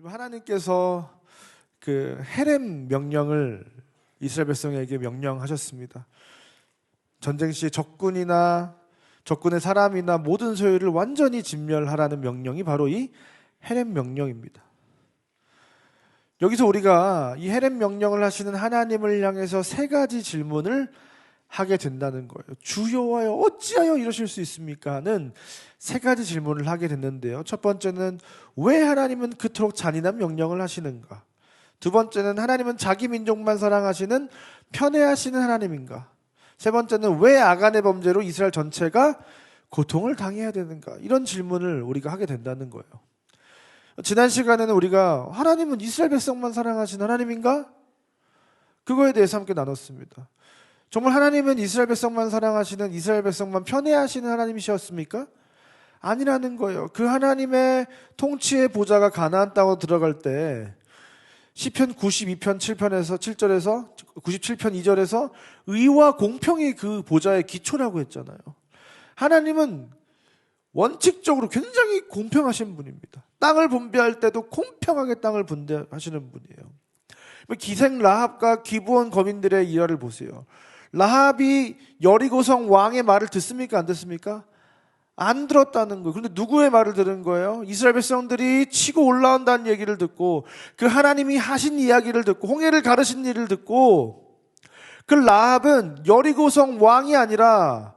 하나님께서 그 헤렘 명령을 이스라엘 백성에게 명령하셨습니다. 전쟁 시 적군이나 적군의 사람이나 모든 소유를 완전히 진멸하라는 명령이 바로 이 헤렘 명령입니다. 여기서 우리가 이 헤렘 명령을 하시는 하나님을 향해서 세 가지 질문을 하게 된다는 거예요. 주여와여 어찌하여 이러실 수 있습니까? 하는 세 가지 질문을 하게 됐는데요. 첫 번째는 왜 하나님은 그토록 잔인한 명령을 하시는가? 두 번째는 하나님은 자기 민족만 사랑하시는 편애하시는 하나님인가? 세 번째는 왜 아간의 범죄로 이스라엘 전체가 고통을 당해야 되는가? 이런 질문을 우리가 하게 된다는 거예요. 지난 시간에는 우리가 하나님은 이스라엘 백성만 사랑하시는 하나님인가? 그거에 대해서 함께 나눴습니다. 정말 하나님은 이스라엘 백성만 사랑하시는, 이스라엘 백성만 편애하시는 하나님이셨습니까? 아니라는 거예요. 그 하나님의 통치의 보좌가 가나안 땅으로 들어갈 때 시편 92편 7절에서 97편 2절에서 의와 공평이 그 보좌의 기초라고 했잖아요. 하나님은 원칙적으로 굉장히 공평하신 분입니다. 땅을 분배할 때도 공평하게 땅을 분배하시는 분이에요. 기생 라합과 기브온 거민들의 일화를 보세요. 라합이 여리고성 왕의 말을 듣습니까? 안 듣습니까? 안 들었다는 거예요. 그런데 누구의 말을 들은 거예요? 이스라엘 백성들이 치고 올라온다는 얘기를 듣고 그 하나님이 하신 이야기를 듣고 홍해를 가르신 일을 듣고 그 라합은 여리고성 왕이 아니라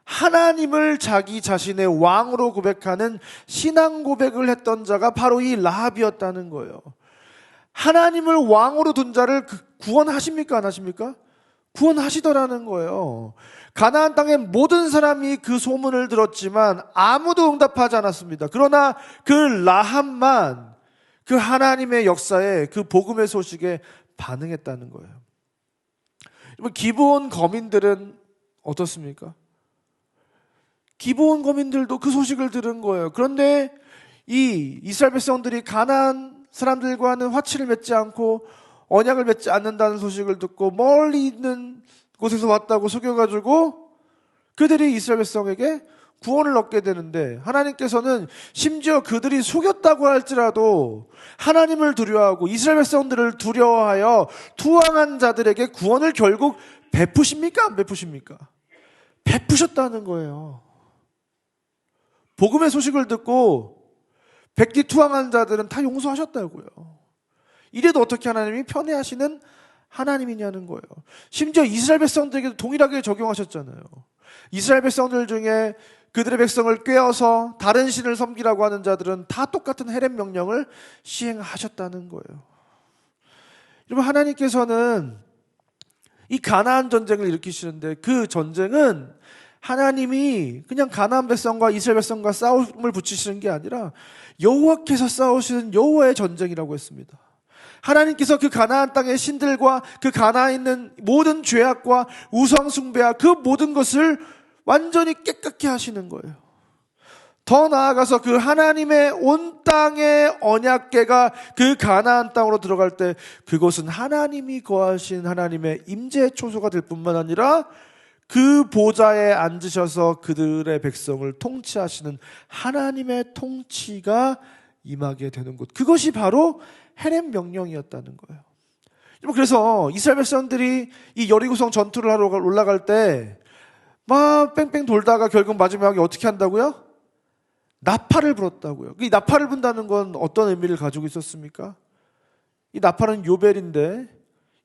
하나님을 자기 자신의 왕으로 고백하는 신앙 고백을 했던 자가 바로 이 라합이었다는 거예요. 하나님을 왕으로 둔 자를 구원하십니까? 안 하십니까? 구원하시더라는 거예요. 가나안 땅의 모든 사람이 그 소문을 들었지만 아무도 응답하지 않았습니다. 그러나 그 라합만 그 하나님의 역사에 그 복음의 소식에 반응했다는 거예요. 기브온 거민들은 어떻습니까? 기브온 거민들도 그 소식을 들은 거예요. 그런데 이 이스라엘 백성들이 가나안 사람들과는 화치를 맺지 않고 언약을 맺지 않는다는 소식을 듣고 멀리 있는 곳에서 왔다고 속여가지고 그들이 이스라엘 백성에게 구원을 얻게 되는데 하나님께서는 심지어 그들이 속였다고 할지라도 하나님을 두려워하고 이스라엘 백성들을 두려워하여 투항한 자들에게 구원을 결국 베푸십니까? 안 베푸십니까? 베푸셨다는 거예요. 복음의 소식을 듣고 백기 투항한 자들은 다 용서하셨다고요. 이래도 어떻게 하나님이 편애하시는 하나님이냐는 거예요. 심지어 이스라엘 백성들에게도 동일하게 적용하셨잖아요. 이스라엘 백성들 중에 그들의 백성을 꾀어서 다른 신을 섬기라고 하는 자들은 다 똑같은 헤렘 명령을 시행하셨다는 거예요. 여러분, 하나님께서는 이 가나안 전쟁을 일으키시는데 그 전쟁은 하나님이 그냥 가나안 백성과 이스라엘 백성과 싸움을 붙이시는 게 아니라 여호와께서 싸우시는 여호와의 전쟁이라고 했습니다. 하나님께서 그 가나안 땅의 신들과 그 가나안에 있는 모든 죄악과 우상숭배와 그 모든 것을 완전히 깨끗게 하시는 거예요. 더 나아가서 그 하나님의 온 땅의 언약궤가 그 가나안 땅으로 들어갈 때 그것은 하나님이 거하신 하나님의 임재의 초소가 될 뿐만 아니라 그 보좌에 앉으셔서 그들의 백성을 통치하시는 하나님의 통치가 임하게 되는 곳. 그것이 바로 헤렘 명령이었다는 거예요. 그래서 이스라엘 백성들이 이 여리고성 전투를 하러 올라갈 때 막 뺑뺑 돌다가 결국 마지막에 어떻게 한다고요? 나팔을 불었다고요. 이 나팔을 분다는 건 어떤 의미를 가지고 있었습니까? 이 나팔은 요벨인데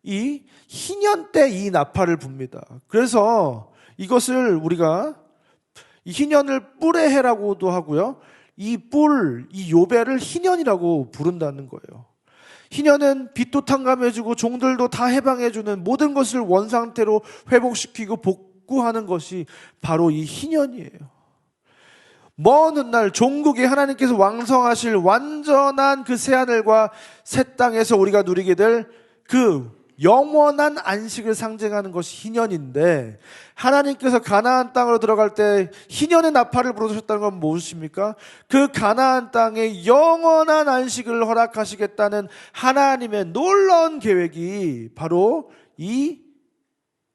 이 희년 때 이 나팔을 붑니다. 그래서 이것을 우리가 이 희년을 뿔의 해라고도 하고요. 이 요벨을 희년이라고 부른다는 거예요. 희년은 빛도 탕감해주고 종들도 다 해방해주는 모든 것을 원상태로 회복시키고 복구하는 것이 바로 이 희년이에요. 먼 훗날 종국에 하나님께서 왕성하실 완전한 그 새하늘과 새 땅에서 우리가 누리게 될 그 영원한 안식을 상징하는 것이 희년인데 하나님께서 가나안 땅으로 들어갈 때 희년의 나팔을 불어주셨다는 건 무엇입니까? 그 가나안 땅에 영원한 안식을 허락하시겠다는 하나님의 놀라운 계획이 바로 이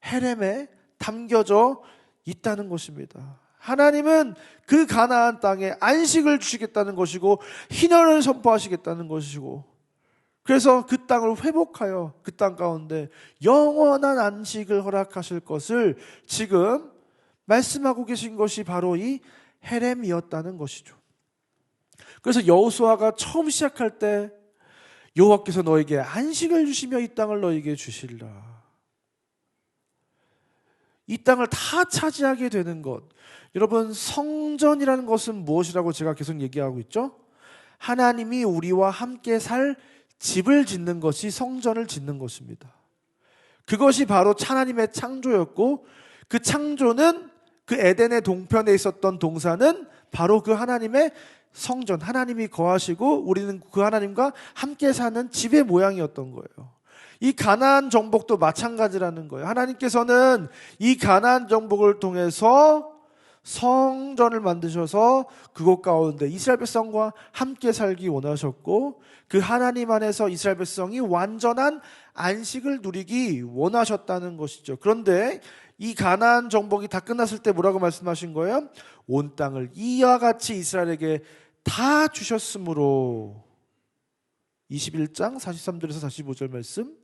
헤렘에 담겨져 있다는 것입니다. 하나님은 그 가나안 땅에 안식을 주시겠다는 것이고 희년을 선포하시겠다는 것이고, 그래서 그 땅을 회복하여 그 땅 가운데 영원한 안식을 허락하실 것을 지금 말씀하고 계신 것이 바로 이 헤렘이었다는 것이죠. 그래서 여호수아가 처음 시작할 때 여호와께서 너에게 안식을 주시며 이 땅을 너에게 주시리라. 이 땅을 다 차지하게 되는 것. 여러분, 성전이라는 것은 무엇이라고 제가 계속 얘기하고 있죠? 하나님이 우리와 함께 살 집을 짓는 것이 성전을 짓는 것입니다. 그것이 바로 하나님의 창조였고, 그 창조는 그 에덴의 동편에 있었던 동산은 바로 그 하나님의 성전, 하나님이 거하시고 우리는 그 하나님과 함께 사는 집의 모양이었던 거예요. 이 가나안 정복도 마찬가지라는 거예요. 하나님께서는 이 가나안 정복을 통해서 성전을 만드셔서 그곳 가운데 이스라엘 백성과 함께 살기 원하셨고, 그 하나님 안에서 이스라엘 백성이 완전한 안식을 누리기 원하셨다는 것이죠. 그런데 이 가나안 정복이 다 끝났을 때 뭐라고 말씀하신 거예요? 온 땅을 이와 같이 이스라엘에게 다 주셨으므로, 21장 43절에서 45절 말씀,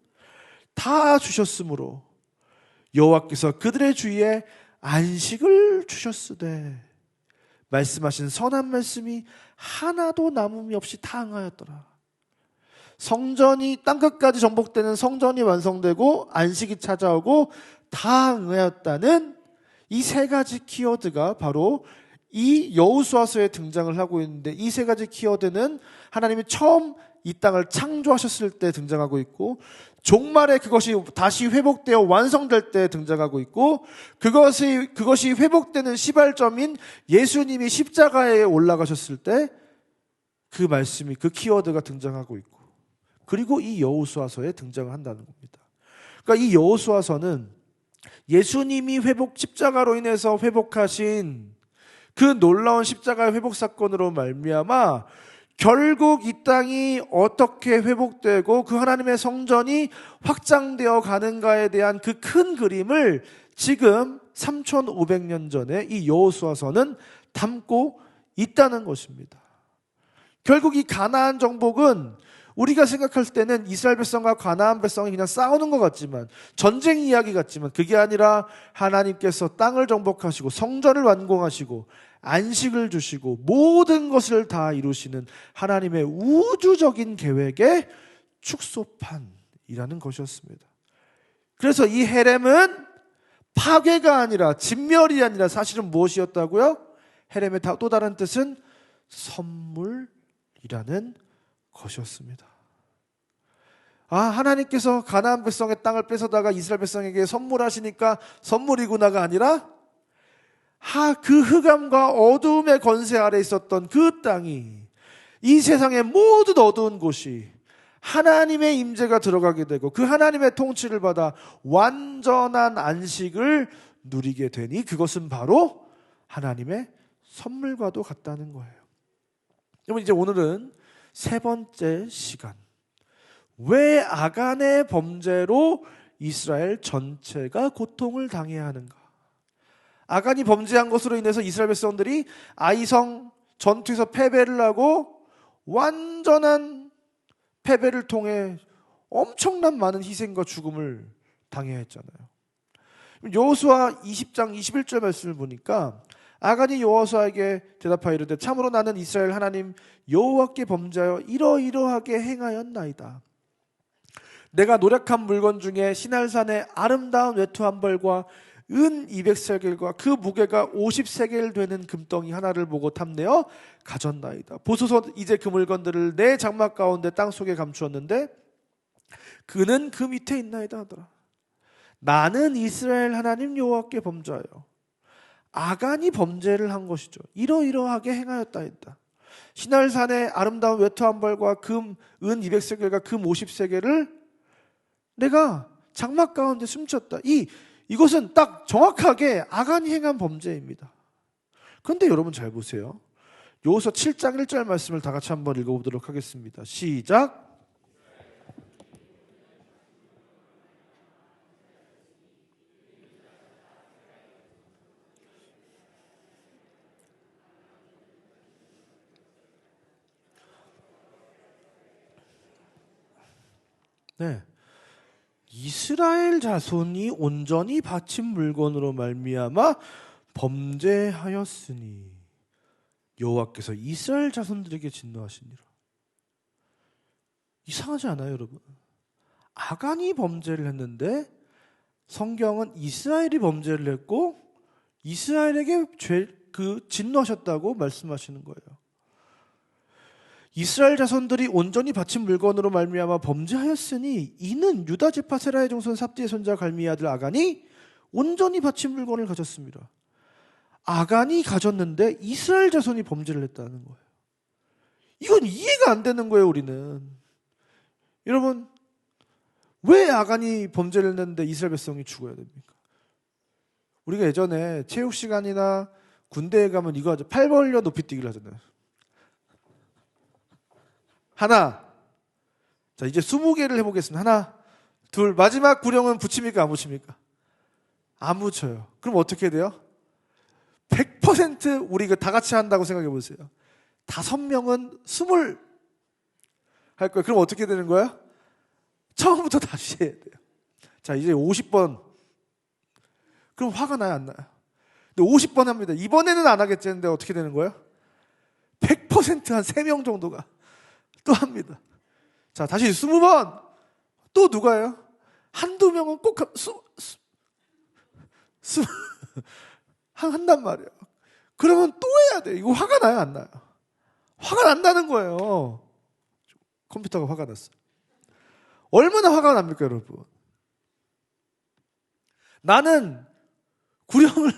다 주셨으므로 여호와께서 그들의 주위에 안식을 주셨으되 말씀하신 선한 말씀이 하나도 남음이 없이 다 응하였더라. 성전이 땅끝까지 정복되는 성전이 완성되고 안식이 찾아오고 다 응하였다는 이 세 가지 키워드가 바로 이 여호수아서에 등장을 하고 있는데, 이 세 가지 키워드는 하나님이 처음 이 땅을 창조하셨을 때 등장하고 있고, 종말에 그것이 다시 회복되어 완성될 때 등장하고 있고, 그것이 회복되는 시발점인 예수님이 십자가에 올라가셨을 때 그 말씀이, 그 키워드가 등장하고 있고, 그리고 이 여호수아서에 등장을 한다는 겁니다. 그러니까 이 여호수아서는 예수님이 십자가로 인해서 회복하신 그 놀라운 십자가의 회복 사건으로 말미암아 결국 이 땅이 어떻게 회복되고 그 하나님의 성전이 확장되어 가는가에 대한 그 큰 그림을 지금 3500년 전에 이 여호수아서는 담고 있다는 것입니다. 결국 이 가나안 정복은 우리가 생각할 때는 이스라엘 백성과 가나안 백성이 그냥 싸우는 것 같지만, 전쟁 이야기 같지만, 그게 아니라 하나님께서 땅을 정복하시고 성전을 완공하시고 안식을 주시고 모든 것을 다 이루시는 하나님의 우주적인 계획의 축소판이라는 것이었습니다. 그래서 이 헤렘은 파괴가 아니라, 진멸이 아니라 사실은 무엇이었다고요? 헤렘의 또 다른 뜻은 선물이라는 것이었습니다. 하나님께서 가나안 백성의 땅을 뺏어다가 이스라엘 백성에게 선물하시니까 선물이구나가 아니라, 그 흑암과 어두움의 권세 아래 있었던 그 땅이, 이 세상의 모든 어두운 곳이 하나님의 임재가 들어가게 되고 그 하나님의 통치를 받아 완전한 안식을 누리게 되니, 그것은 바로 하나님의 선물과도 같다는 거예요. 여러분, 이제 오늘은 세 번째 시간, 왜 아간의 범죄로 이스라엘 전체가 고통을 당해야 하는가? 아간이 범죄한 것으로 인해서 이스라엘 백성들이 아이성 전투에서 패배를 하고 완전한 패배를 통해 엄청난 많은 희생과 죽음을 당해야 했잖아요. 여호수아 20장 21절 말씀을 보니까 아간이 여호수아에게 대답하여 이르되 참으로 나는 이스라엘 하나님 여호와께 범죄하여 이러이러하게 행하였나이다. 내가 노력한 물건 중에 시날산의 아름다운 외투 한 벌과 은 200세겔과 그 무게가 50세겔 되는 금덩이 하나를 보고 탐내어 가졌나이다. 보소서, 이제 그 물건들을 내 장막 가운데 땅속에 감추었는데 그는 그 밑에 있나이다 하더라. 나는 이스라엘 하나님 여호와께 범죄하여, 아간이 범죄를 한 것이죠. 이러이러하게 행하였다 했다. 시날산의 아름다운 외투 한 벌과 은 200세겔과 금 50세겔을 내가 장막 가운데 숨겼다. 이것은 딱 정확하게 아간이 행한 범죄입니다. 그런데 여러분 잘 보세요. 여호수아 7장 1절 말씀을 다 같이 한번 읽어보도록 하겠습니다. 시작. 네. 이스라엘 자손이 온전히 바친 물건으로 말미암아 범죄하였으니 여호와께서 이스라엘 자손들에게 진노하시니라. 이상하지 않아요, 여러분? 아간이 범죄를 했는데 성경은 이스라엘이 범죄를 했고 이스라엘에게 진노하셨다고 말씀하시는 거예요. 이스라엘 자손들이 온전히 바친 물건으로 말미암아 범죄하였으니 이는 유다 지파 세라의 종손 삽디의 손자 갈미의 아들 아간이 온전히 바친 물건을 가졌습니다. 아간이 가졌는데 이스라엘 자손이 범죄를 했다는 거예요. 이건 이해가 안 되는 거예요, 우리는. 여러분, 왜 아간이 범죄를 했는데 이스라엘 백성이 죽어야 됩니까? 우리가 예전에 체육 시간이나 군대에 가면 이거 하죠. 팔 벌려 높이뛰기를 하잖아요. 하나. 자, 이제 20개를 해보겠습니다. 하나, 둘. 마지막 구령은 붙입니까? 안 붙입니까? 안 붙여요. 그럼 어떻게 돼요? 100% 우리 다 같이 한다고 생각해 보세요. 5명은 20 할 거예요. 그럼 어떻게 되는 거야? 처음부터 다시 해야 돼요. 자, 이제 50번. 그럼 화가 나요, 안 나요? 근데 50번 합니다. 이번에는 안 하겠지 했는데 어떻게 되는 거예요? 100% 한 3명 정도가 또 합니다. 자, 다시 20번. 또 누가요? 한두 명은 꼭 한단 말이에요. 그러면 또 해야 돼. 이거 화가 나요, 안 나요? 화가 난다는 거예요. 컴퓨터가 화가 났어요. 얼마나 화가 납니까, 여러분? 나는 구령을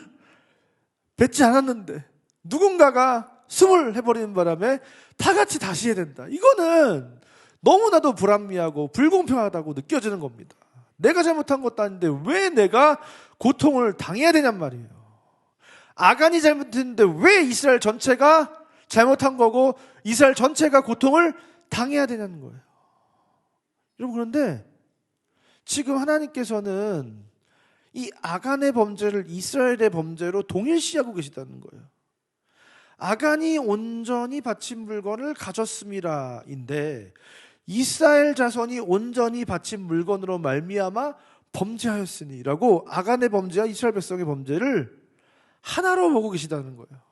뱉지 않았는데 누군가가 20 해버리는 바람에 다 같이 다시 해야 된다. 이거는 너무나도 불합리하고 불공평하다고 느껴지는 겁니다. 내가 잘못한 것도 아닌데 왜 내가 고통을 당해야 되냔 말이에요. 아간이 잘못했는데 왜 이스라엘 전체가 잘못한 거고 이스라엘 전체가 고통을 당해야 되냐는 거예요. 여러분, 그런데 지금 하나님께서는 이 아간의 범죄를 이스라엘의 범죄로 동일시하고 계시다는 거예요. 아간이 온전히 바친 물건을 가졌음이라인데 이스라엘 자손이 온전히 바친 물건으로 말미암아 범죄하였으니라고 아간의 범죄와 이스라엘 백성의 범죄를 하나로 보고 계시다는 거예요.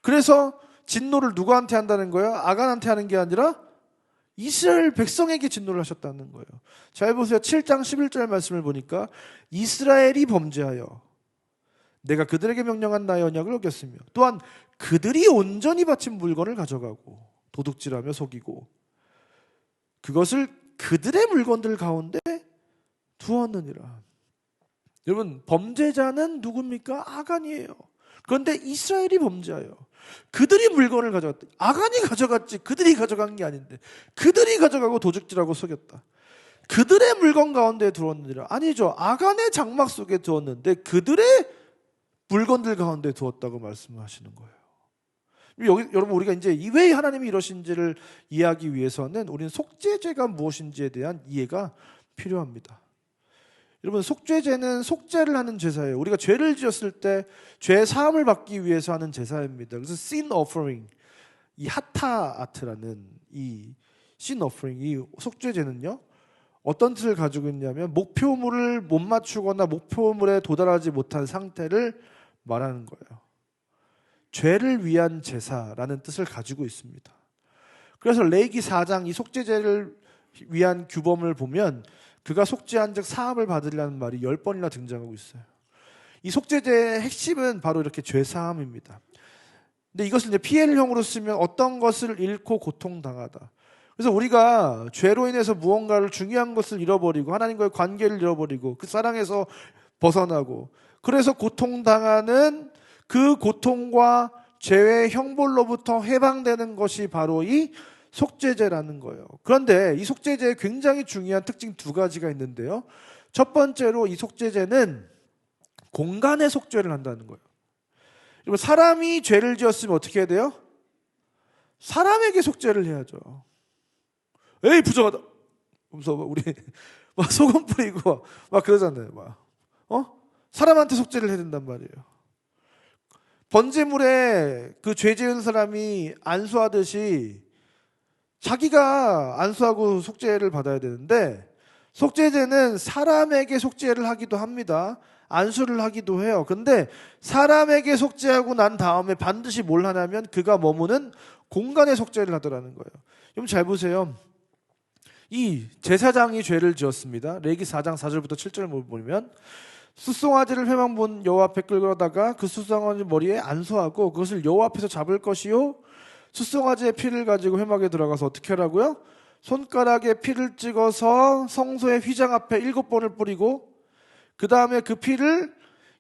그래서 진노를 누구한테 한다는 거예요? 아간한테 하는 게 아니라 이스라엘 백성에게 진노를 하셨다는 거예요. 잘 보세요. 7장 11절 말씀을 보니까 이스라엘이 범죄하여 내가 그들에게 명령한 나의 언약을 어겼으며 또한 그들이 온전히 바친 물건을 가져가고 도둑질하며 속이고 그것을 그들의 물건들 가운데 두었느니라. 여러분, 범죄자는 누굽니까? 아간이에요. 그런데 이스라엘이 범죄하여 그들이 물건을 가져갔다. 아간이 가져갔지 그들이 가져간 게 아닌데 그들이 가져가고 도둑질하고 속였다. 그들의 물건 가운데 두었느니라. 아니죠. 아간의 장막 속에 두었는데 그들의 물건들 가운데 두었다고 말씀하시는 거예요. 여러분, 우리가 이제 왜 하나님이 이러신지를 이해하기 위해서는 우리는 속죄죄가 무엇인지에 대한 이해가 필요합니다. 여러분, 속죄제는 속죄를 하는 제사예요. 우리가 죄를 지었을 때 죄 사함을 받기 위해서 하는 제사입니다. 그래서 sin offering, 이 하타아트라는 이 sin offering, 이 속죄제는요, 어떤 뜻을 가지고 있냐면 목표물을 못 맞추거나 목표물에 도달하지 못한 상태를 말하는 거예요. 죄를 위한 제사라는 뜻을 가지고 있습니다. 그래서 레위기 4장 이 속죄제를 위한 규범을 보면 그가 속죄한 즉 사함을 받으리라는 말이 10번이나 등장하고 있어요. 이 속죄제의 핵심은 바로 이렇게 죄사함입니다. 근데 이것을 이제 PL형으로 쓰면 어떤 것을 잃고 고통당하다. 그래서 우리가 죄로 인해서 무언가를 중요한 것을 잃어버리고 하나님과의 관계를 잃어버리고 그 사랑에서 벗어나고 그래서 고통당하는 그 고통과 죄의 형벌로부터 해방되는 것이 바로 이 속죄제라는 거예요. 그런데 이 속죄제에 굉장히 중요한 특징 2가지가 있는데요. 첫 번째로 이 속죄제는 공간의 속죄를 한다는 거예요. 그리고 사람이 죄를 지었으면 어떻게 해야 돼요? 사람에게 속죄를 해야죠. 에이, 부정하다. 그래서 우리 막 소금 뿌리고 막 그러잖아요. 사람한테 속죄를 해야 된단 말이에요. 번제물에 그 죄 지은 사람이 안수하듯이 자기가 안수하고 속죄를 받아야 되는데 속죄제는 사람에게 속죄를 하기도 합니다. 안수를 하기도 해요. 근데 사람에게 속죄하고 난 다음에 반드시 뭘 하냐면 그가 머무는 공간에 속죄를 하더라는 거예요. 여러분 잘 보세요. 이 제사장이 죄를 지었습니다. 레위기 4장 4절부터 7절을 보면 숫송아지를 회막 문 여호와 앞에 끌고다가 그 숫송아지 머리에 안수하고 그것을 여호와 앞에서 잡을 것이요 숫송아지의 피를 가지고 회막에 들어가서 어떻게 하라고요? 손가락에 피를 찍어서 성소의 휘장 앞에 7번을 뿌리고 그 다음에 그 피를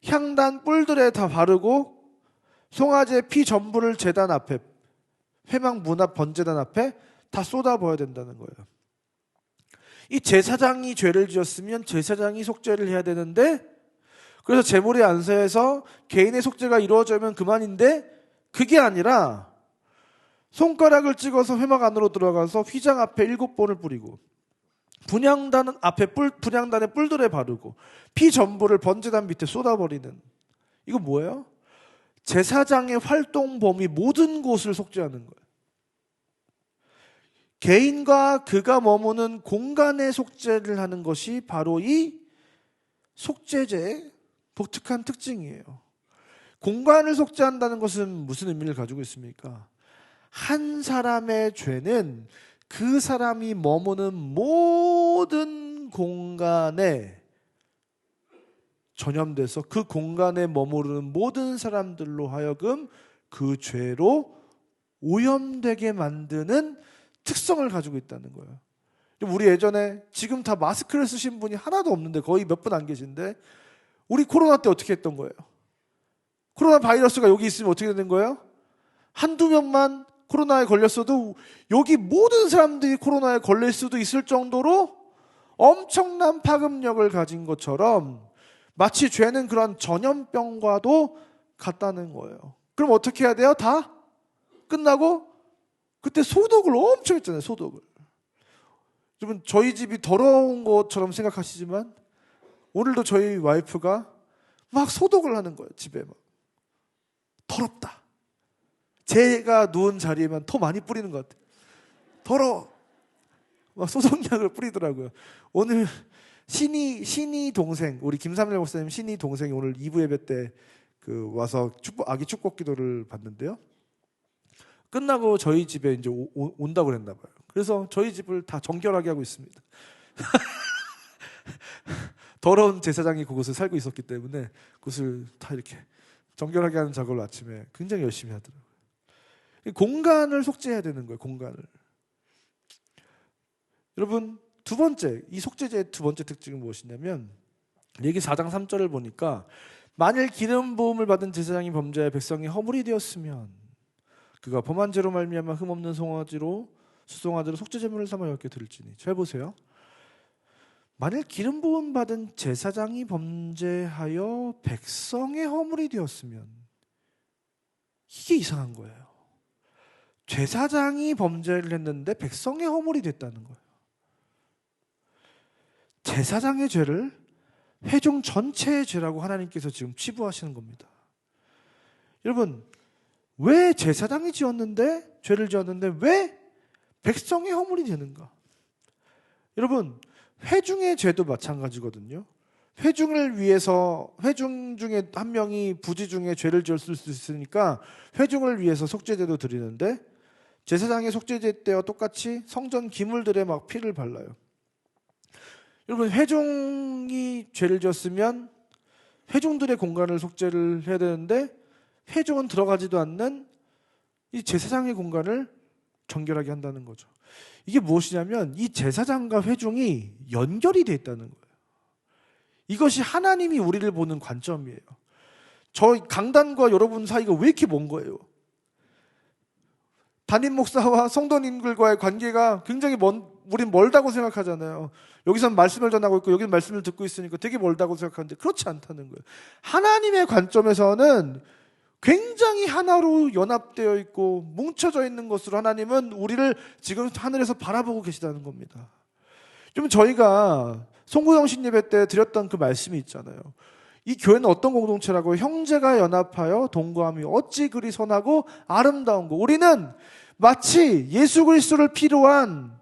향단 뿔들에 다 바르고 송아지의 피 전부를 제단 앞에 회막 문 앞 번제단 앞에 다 쏟아부어야 된다는 거예요. 이 제사장이 죄를 지었으면 제사장이 속죄를 해야 되는데 그래서 제물의 안수에서 개인의 속죄가 이루어지면 그만인데 그게 아니라 손가락을 찍어서 회막 안으로 들어가서 휘장 앞에 7번을 뿌리고 분향단 앞에 분향단의 뿔들에 바르고 피 전부를 번제단 밑에 쏟아버리는 이거 뭐예요? 제사장의 활동 범위 모든 곳을 속죄하는 거예요. 개인과 그가 머무는 공간에 속죄를 하는 것이 바로 이 속죄제의 독특한 특징이에요. 공간을 속죄한다는 것은 무슨 의미를 가지고 있습니까? 한 사람의 죄는 그 사람이 머무는 모든 공간에 전염돼서 그 공간에 머무르는 모든 사람들로 하여금 그 죄로 오염되게 만드는 특성을 가지고 있다는 거예요. 우리 예전에 지금 다 마스크를 쓰신 분이 하나도 없는데 거의 몇 분 안 계신데 우리 코로나 때 어떻게 했던 거예요? 코로나 바이러스가 여기 있으면 어떻게 되는 거예요? 한두 명만 코로나에 걸렸어도 여기 모든 사람들이 코로나에 걸릴 수도 있을 정도로 엄청난 파급력을 가진 것처럼 마치 죄는 그런 전염병과도 같다는 거예요. 그럼 어떻게 해야 돼요? 다 끝나고 그때 소독을 엄청 했잖아요. 소독을. 여러분 저희 집이 더러운 것처럼 생각하시지만 오늘도 저희 와이프가 막 소독을 하는 거예요. 집에 막. 더럽다. 제가 누운 자리에만 더 많이 뿌리는 것 같아요. 더러워. 막 소독약을 뿌리더라고요. 오늘 신이 동생, 우리 김삼일 목사님 신이 동생이 오늘 2부 예배 때 와서 아기 축복 기도를 받는데요. 끝나고 저희 집에 이제 온다고 그랬나 봐요. 그래서 저희 집을 다 정결하게 하고 있습니다. 더러운 제사장이 그곳에 살고 있었기 때문에 그것을 다 이렇게 정결하게 하는 작업을 아침에 굉장히 열심히 하더라고요. 공간을 속죄해야 되는 거예요. 공간을. 여러분 두 번째, 이 속죄제의 두 번째 특징은 무엇이냐면 레위기 4장 3절을 보니까 만일 기름 부음을 받은 제사장이 범죄하여 백성이 허물이 되었으면 그가 범한 죄로 말미암아 흠없는 송아지로 수송아지로 속죄제물을 삼아 여호와께 드릴지니. 잘 보세요. 만일 기름 부음 받은 제사장이 범죄하여 백성의 허물이 되었으면 이게 이상한 거예요. 제사장이 범죄를 했는데 백성의 허물이 됐다는 거예요. 제사장의 죄를 회중 전체의 죄라고 하나님께서 지금 치부하시는 겁니다. 여러분 왜 제사장이 죄를 지었는데 왜 백성의 허물이 되는가? 여러분 회중의 죄도 마찬가지거든요. 회중 중에 한 명이 부지 중에 죄를 지었을 수 있으니까 회중을 위해서 속죄제도 드리는데 제사장의 속죄제 때와 똑같이 성전 기물들에 막 피를 발라요. 여러분 회중이 죄를 지었으면 회중들의 공간을 속죄를 해야 되는데 회중은 들어가지도 않는 이 제사장의 공간을 정결하게 한다는 거죠. 이게 무엇이냐면 이 제사장과 회중이 연결이 되어 있다는 거예요. 이것이 하나님이 우리를 보는 관점이에요. 저 강단과 여러분 사이가 왜 이렇게 먼 거예요? 담임 목사와 성도님들과의 관계가 굉장히 우린 멀다고 생각하잖아요. 여기서는 말씀을 전하고 있고 여기는 말씀을 듣고 있으니까 되게 멀다고 생각하는데 그렇지 않다는 거예요. 하나님의 관점에서는 굉장히 하나로 연합되어 있고 뭉쳐져 있는 것으로 하나님은 우리를 지금 하늘에서 바라보고 계시다는 겁니다. 좀 저희가 송구영신 예배 때 드렸던 그 말씀이 있잖아요. 이 교회는 어떤 공동체라고? 형제가 연합하여 동거함이 어찌 그리 선하고 아름다운 거. 우리는 마치 예수 그리스도를 필요한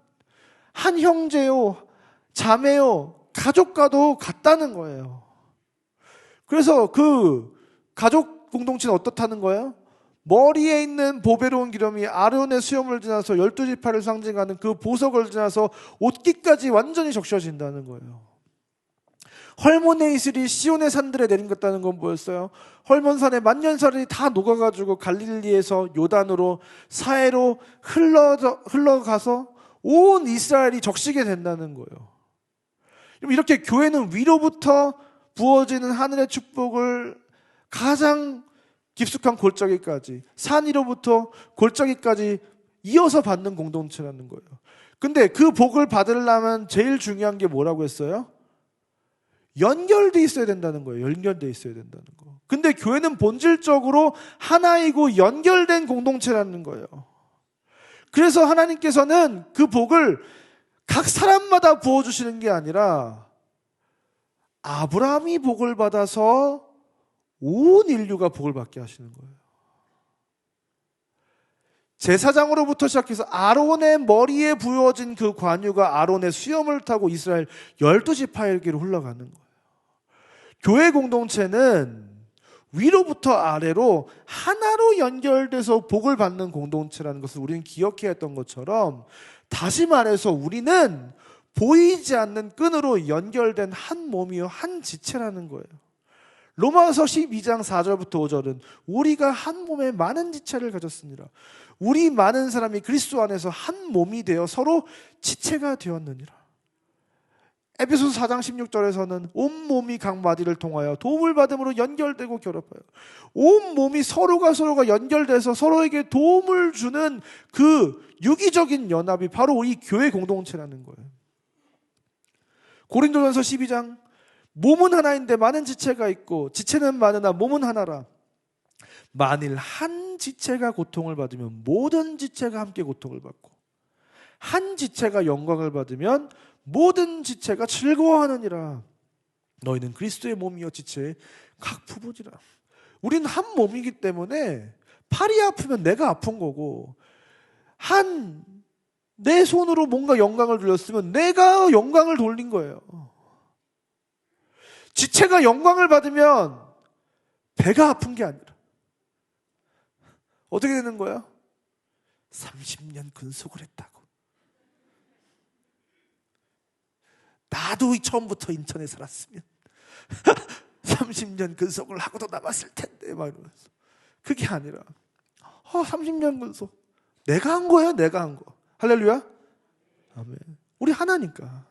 한 형제요, 자매요, 가족과도 같다는 거예요. 그래서 그 가족 공동체는 어떻다는 거예요? 머리에 있는 보배로운 기름이 아론의 수염을 지나서 12지파를 상징하는 그 보석을 지나서 옷깃까지 완전히 적셔진다는 거예요. 헐몬의 이슬이 시온의 산들에 내린 것다는 건 뭐였어요? 헐몬산의 만년설이 다 녹아가지고 갈릴리에서 요단으로 사해로 흘러가서 온 이스라엘이 적시게 된다는 거예요. 이렇게 교회는 위로부터 부어지는 하늘의 축복을 가장 깊숙한 골짜기까지, 산 위로부터 골짜기까지 이어서 받는 공동체라는 거예요. 근데 그 복을 받으려면 제일 중요한 게 뭐라고 했어요? 연결돼 있어야 된다는 거예요. 연결돼 있어야 된다는 거. 근데 교회는 본질적으로 하나이고 연결된 공동체라는 거예요. 그래서 하나님께서는 그 복을 각 사람마다 부어주시는 게 아니라 아브라함이 복을 받아서 온 인류가 복을 받게 하시는 거예요. 제사장으로부터 시작해서 아론의 머리에 부어진 그 관유가 아론의 수염을 타고 이스라엘 12지파에게로 흘러가는 거예요. 교회 공동체는 위로부터 아래로 하나로 연결돼서 복을 받는 공동체라는 것을 우리는 기억해야 했던 것처럼, 다시 말해서 우리는 보이지 않는 끈으로 연결된 한 몸이요 한 지체라는 거예요. 로마서 12장 4절부터 5절은 우리가 한 몸에 많은 지체를 가졌습니다. 우리 많은 사람이 그리스도 안에서 한 몸이 되어 서로 지체가 되었느니라. 에베소서 4장 16절에서는 온 몸이 각 마디를 통하여 도움을 받음으로 연결되고 결합하여, 온 몸이 서로가 연결돼서 서로에게 도움을 주는 그 유기적인 연합이 바로 이 교회 공동체라는 거예요. 고린도전서 12장 몸은 하나인데 많은 지체가 있고 지체는 많으나 몸은 하나라. 만일 한 지체가 고통을 받으면 모든 지체가 함께 고통을 받고, 한 지체가 영광을 받으면 모든 지체가 즐거워하느니라. 너희는 그리스도의 몸이요 지체의 각 부분이라. 우리는 한 몸이기 때문에 팔이 아프면 내가 아픈 거고, 내 손으로 뭔가 영광을 돌렸으면 내가 영광을 돌린 거예요. 지체가 영광을 받으면 배가 아픈 게 아니라 어떻게 되는 거야? 30년 근속을 했다고. 나도 처음부터 인천에 살았으면 30년 근속을 하고도 남았을 텐데 막 이러면서. 그게 아니라 30년 근속 내가 한 거예요. 내가 한 거. 할렐루야. 아멘. 우리 하나니까.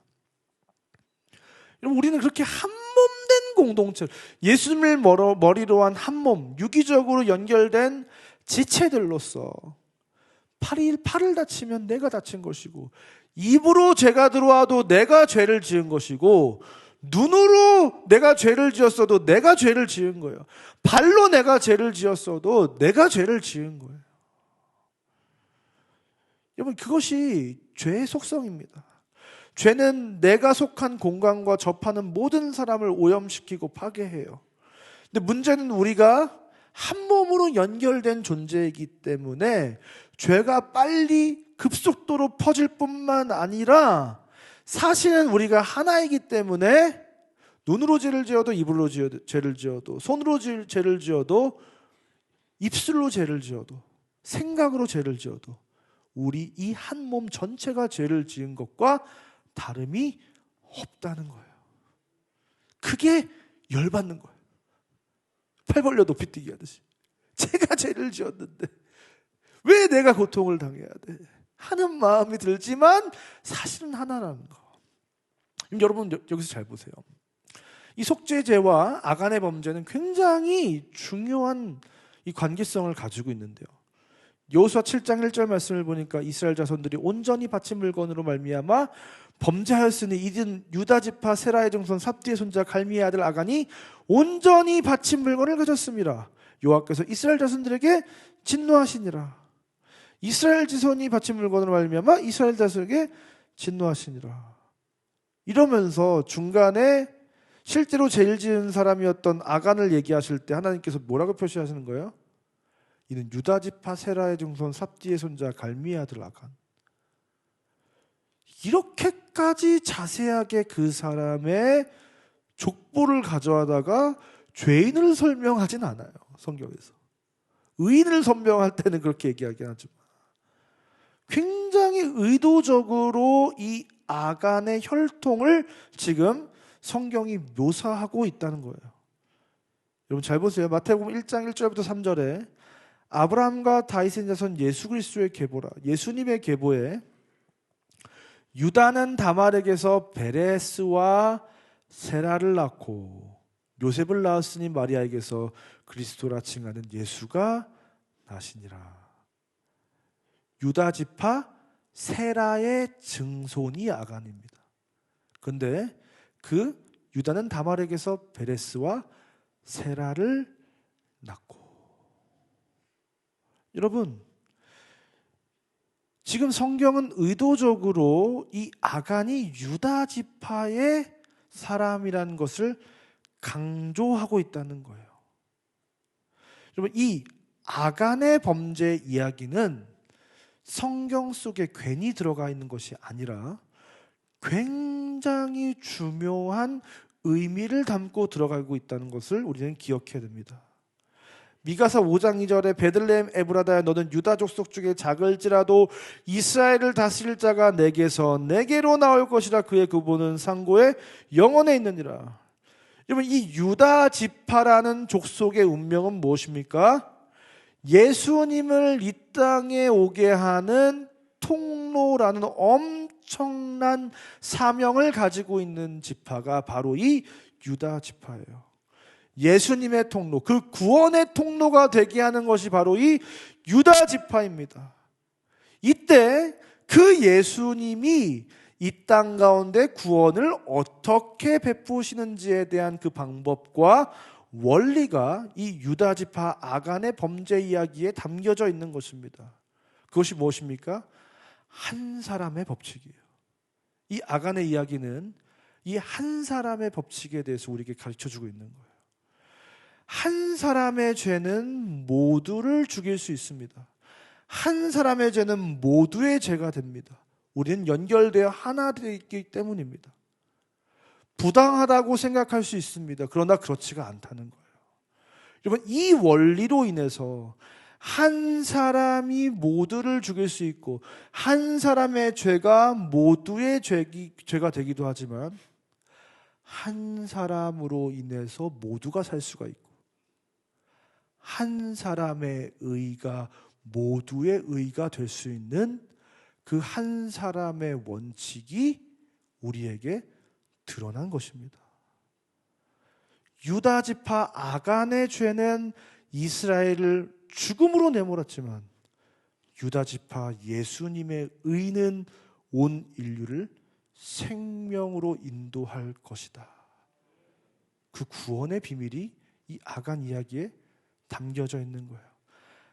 여러분, 우리는 그렇게 한 몸 된 공동체, 예수님을 머리로 한 한 몸, 유기적으로 연결된 지체들로서 팔을 다치면 내가 다친 것이고, 입으로 죄가 들어와도 내가 죄를 지은 것이고, 눈으로 내가 죄를 지었어도 내가 죄를 지은 거예요. 발로 내가 죄를 지었어도 내가 죄를 지은 거예요. 여러분, 그것이 죄의 속성입니다. 죄는 내가 속한 공간과 접하는 모든 사람을 오염시키고 파괴해요. 근데 문제는 우리가 한 몸으로 연결된 존재이기 때문에 죄가 빨리 급속도로 퍼질 뿐만 아니라, 사실은 우리가 하나이기 때문에 눈으로 죄를 지어도, 입으로 죄를 지어도, 손으로 죄를 지어도, 입술로 죄를 지어도, 생각으로 죄를 지어도 우리 이 한 몸 전체가 죄를 지은 것과 다름이 없다는 거예요. 그게 열받는 거예요. 팔 벌려 높이 뛰기 하듯이. 제가 죄를 지었는데 왜 내가 고통을 당해야 돼? 하는 마음이 들지만 사실은 하나라는 거. 여러분, 여기서 잘 보세요. 이 속죄죄와 아간의 범죄는 굉장히 중요한 이 관계성을 가지고 있는데요. 여호수아 7장 1절 말씀을 보니까 이스라엘 자손들이 온전히 바친 물건으로 말미암아 범죄하였으니 이든 유다 지파 세라의 정손 삽디의 손자 갈미의 아들 아간이 온전히 바친 물건을 가졌습니다. 여호와께서 이스라엘 자손들에게 진노하시니라. 이스라엘 지손이 바친 물건으로 말미암아 이스라엘 자손에게 진노하시니라. 이러면서 중간에 실제로 죄를 지은 사람이었던 아간을 얘기하실 때 하나님께서 뭐라고 표시하시는 거예요? 이는 유다 지파 세라의 증손 삽디의 손자 갈미의 아들 아간. 이렇게까지 자세하게 그 사람의 족보를 가져다가 죄인을 설명하진 않아요, 성경에서. 의인을 설명할 때는 그렇게 얘기하긴 하지만 굉장히 의도적으로 이 아간의 혈통을 지금 성경이 묘사하고 있다는 거예요. 여러분 잘 보세요. 마태복음 1장 1절부터 3절에 아브라함과 다윗의 자손 예수 그리스도의 계보라. 예수님의 계보에 유다는 다말에게서 베레스와 세라를 낳고 요셉을 낳았으니 마리아에게서 그리스도라 칭하는 예수가 나시니라. 유다 지파 세라의 증손이 아간입니다. 그런데 그 유다는 다말에게서 베레스와 세라를 낳고. 여러분, 지금 성경은 의도적으로 이 아간이 유다 지파의 사람이라는 것을 강조하고 있다는 거예요. 여러분, 이 아간의 범죄 이야기는 성경 속에 괜히 들어가 있는 것이 아니라 굉장히 중요한 의미를 담고 들어가고 있다는 것을 우리는 기억해야 됩니다. 미가서 5장 2절에 베들레헴 에브라다야 너는 유다 족속 중에 작을지라도 이스라엘을 다스릴 자가 내게서 내게로 나올 것이라 그의 그분은 상고에 영원에 있느니라. 여러분, 이 유다 지파라는 족속의 운명은 무엇입니까? 예수님을 이 땅에 오게 하는 통로라는 엄청난 사명을 가지고 있는 지파가 바로 이 유다 지파예요. 예수님의 통로, 그 구원의 통로가 되게 하는 것이 바로 이 유다 지파입니다. 이때 그 예수님이 이 땅 가운데 구원을 어떻게 베푸시는지에 대한 그 방법과 원리가 이 유다 지파 아간의 범죄 이야기에 담겨져 있는 것입니다. 그것이 무엇입니까? 한 사람의 법칙이에요. 이 아간의 이야기는 이 한 사람의 법칙에 대해서 우리에게 가르쳐주고 있는 거예요. 한 사람의 죄는 모두를 죽일 수 있습니다. 한 사람의 죄는 모두의 죄가 됩니다. 우리는 연결되어 하나 되기 때문입니다. 부당하다고 생각할 수 있습니다. 그러나 그렇지가 않다는 거예요. 여러분, 이 원리로 인해서 한 사람이 모두를 죽일 수 있고 한 사람의 죄가 모두의 죄가 되기도 하지만 한 사람으로 인해서 모두가 살 수가 있고 한 사람의 의가 모두의 의가 될 수 있는 그 한 사람의 원칙이 우리에게 드러난 것입니다. 유다 지파 아간의 죄는 이스라엘을 죽음으로 내몰았지만 유다 지파 예수님의 의는 온 인류를 생명으로 인도할 것이다. 그 구원의 비밀이 이 아간 이야기에 담겨져 있는 거예요.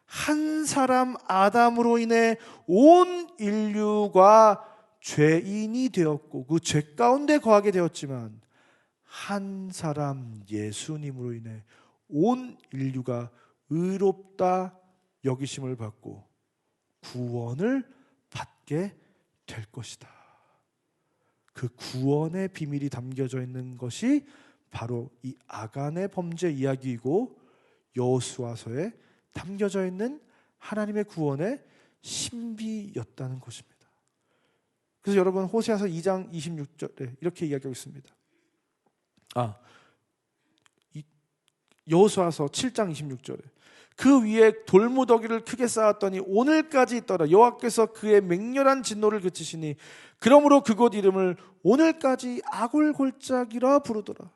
한 사람 아담으로 인해 온 인류가 죄인이 되었고 그 죄 가운데 거하게 되었지만 한 사람 예수님으로 인해 온 인류가 의롭다 여기심을 받고 구원을 받게 될 것이다. 그 구원의 비밀이 담겨져 있는 것이 바로 이 아간의 범죄 이야기이고 여호수아서에 담겨져 있는 하나님의 구원의 신비였다는 것입니다. 그래서 여러분 호세아서 2장 26절에 이렇게 이야기하고 있습니다. 여호수아서 7장 26절에 그 위에 돌무더기를 크게 쌓았더니 오늘까지 있더라. 여호와께서 그의 맹렬한 진노를 그치시니 그러므로 그곳 이름을 오늘까지 아골골짜기라 부르더라.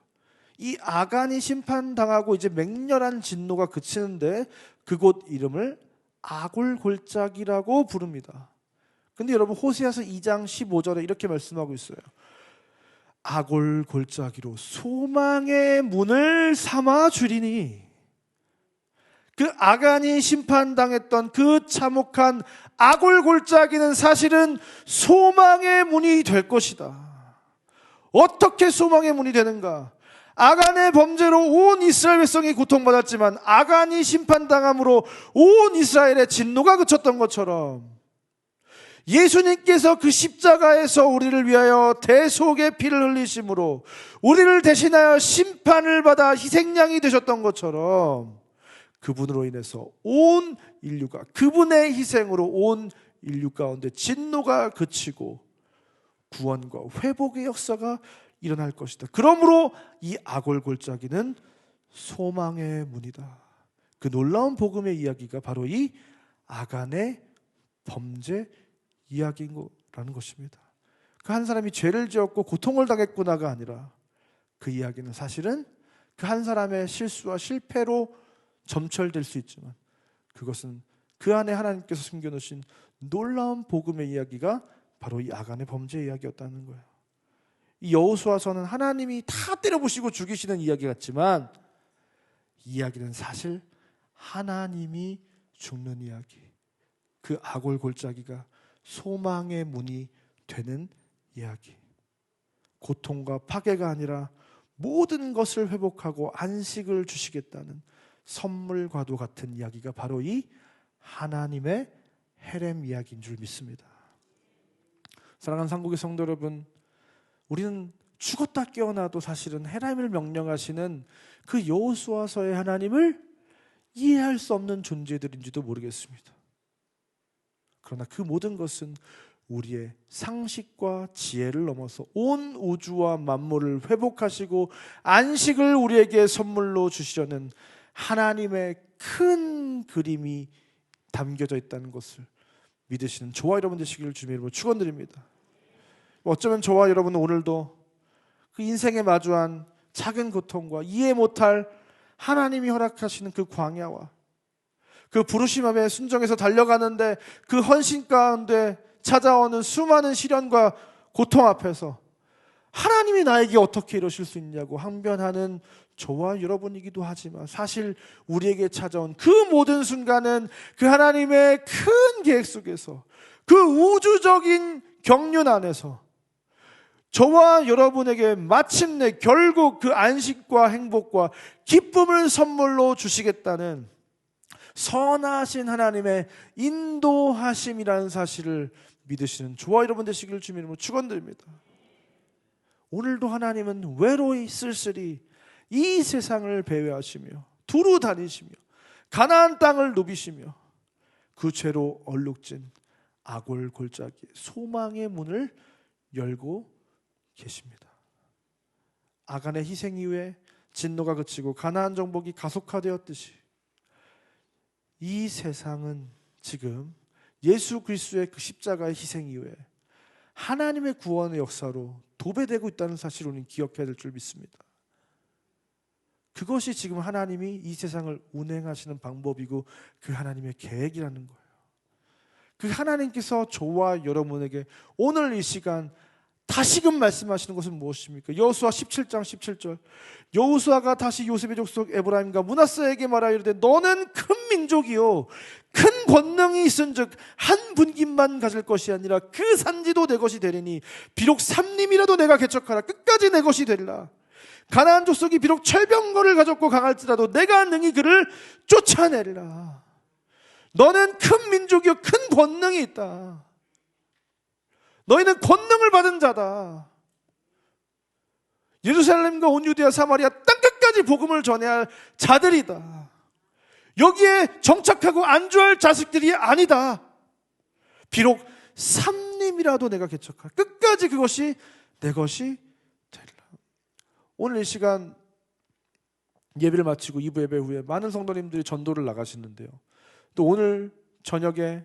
이 아간이 심판당하고 이제 맹렬한 진노가 그치는데 그곳 이름을 아골골짜기라고 부릅니다. 근데 여러분 호세아서 2장 15절에 이렇게 말씀하고 있어요. 아골골짜기로 소망의 문을 삼아 주리니. 그 아간이 심판당했던 그 참혹한 아골골짜기는 사실은 소망의 문이 될 것이다. 어떻게 소망의 문이 되는가? 아간의 범죄로 온 이스라엘 백성이 고통받았지만 아간이 심판당함으로 온 이스라엘의 진노가 그쳤던 것처럼 예수님께서 그 십자가에서 우리를 위하여 대속의 피를 흘리심으로 우리를 대신하여 심판을 받아 희생양이 되셨던 것처럼 그분으로 인해서 온 인류가, 그분의 희생으로 온 인류 가운데 진노가 그치고 구원과 회복의 역사가 일어날 것이다. 그러므로 이 아골골짜기는 소망의 문이다. 그 놀라운 복음의 이야기가 바로 이 아간의 범죄 이야기라는 것입니다. 그 한 사람이 죄를 지었고 고통을 당했구나가 아니라 그 이야기는 사실은 그 한 사람의 실수와 실패로 점철될 수 있지만 그것은 그 안에 하나님께서 숨겨놓으신 놀라운 복음의 이야기가 바로 이 아간의 범죄 이야기였다는 거예요. 이 여호수아서는 하나님이 다 때려부시고 죽이시는 이야기 같지만 이 이야기는 사실 하나님이 죽는 이야기, 그 아골골짜기가 소망의 문이 되는 이야기, 고통과 파괴가 아니라 모든 것을 회복하고 안식을 주시겠다는 선물과도 같은 이야기가 바로 이 하나님의 헤렘 이야기인 줄 믿습니다. 사랑하는 한국의 성도 여러분, 우리는 죽었다 깨어나도 사실은 헤렘을 명령하시는 그 여호수아서의 하나님을 이해할 수 없는 존재들인지도 모르겠습니다. 그러나 그 모든 것은 우리의 상식과 지혜를 넘어서 온 우주와 만물을 회복하시고 안식을 우리에게 선물로 주시려는 하나님의 큰 그림이 담겨져 있다는 것을 믿으시는 저와 여러분 되시기를 주님의 이름으로 축원드립니다. 어쩌면 저와 여러분은 오늘도 그 인생에 마주한 작은 고통과 이해 못할 하나님이 허락하시는 그 광야와 그 부르심 앞에 순종해서 달려가는데 그 헌신 가운데 찾아오는 수많은 시련과 고통 앞에서 하나님이 나에게 어떻게 이러실 수 있냐고 항변하는 저와 여러분이기도 하지만 사실 우리에게 찾아온 그 모든 순간은 그 하나님의 큰 계획 속에서 그 우주적인 경륜 안에서 저와 여러분에게 마침내 결국 그 안식과 행복과 기쁨을 선물로 주시겠다는 선하신 하나님의 인도하심이라는 사실을 믿으시는 저와 여러분 되시기를 주님의 이름으로 축원드립니다. 오늘도 하나님은 외로이 쓸쓸히 이 세상을 배회하시며 두루 다니시며 가나안 땅을 누비시며 그 죄로 얼룩진 아골골짜기 소망의 문을 열고 계십니다. 아간의 희생 이후에 진노가 그치고 가나안 정복이 가속화되었듯이 이 세상은 지금 예수 그리스도의 그 십자가의 희생 이후에 하나님의 구원의 역사로 도배되고 있다는 사실을 우리는 기억해야 될 줄 믿습니다. 그것이 지금 하나님이 이 세상을 운행하시는 방법이고 그 하나님의 계획이라는 거예요. 그 하나님께서 저와 여러분에게 오늘 이 시간 다시금 말씀하시는 것은 무엇입니까? 여호수아 17장 17절 여호수아가 다시 요셉의 족속 에브라임과 므낫세에게 말하여 이르되 너는 큰 민족이요 큰 권능이 있은즉 한 분깃만 가질 것이 아니라 그 산지도 내 것이 되리니 비록 삼림이라도 내가 개척하라 끝까지 내 것이 되리라. 가나안 족속이 비록 철병거를 가졌고 강할지라도 내가 능히 그를 쫓아내리라. 너는 큰 민족이요 큰 권능이 있다. 너희는 권능을 받은 자다. 예루살렘과 온 유대와 사마리아 땅끝까지 복음을 전해야 할 자들이다. 여기에 정착하고 안주할 자식들이 아니다. 비록 삼림이라도 내가 개척할 끝까지 그것이 내 것이 되리라. 오늘 이 시간 예배를 마치고 2부 예배 후에 많은 성도님들이 전도를 나가시는데요. 또 오늘 저녁에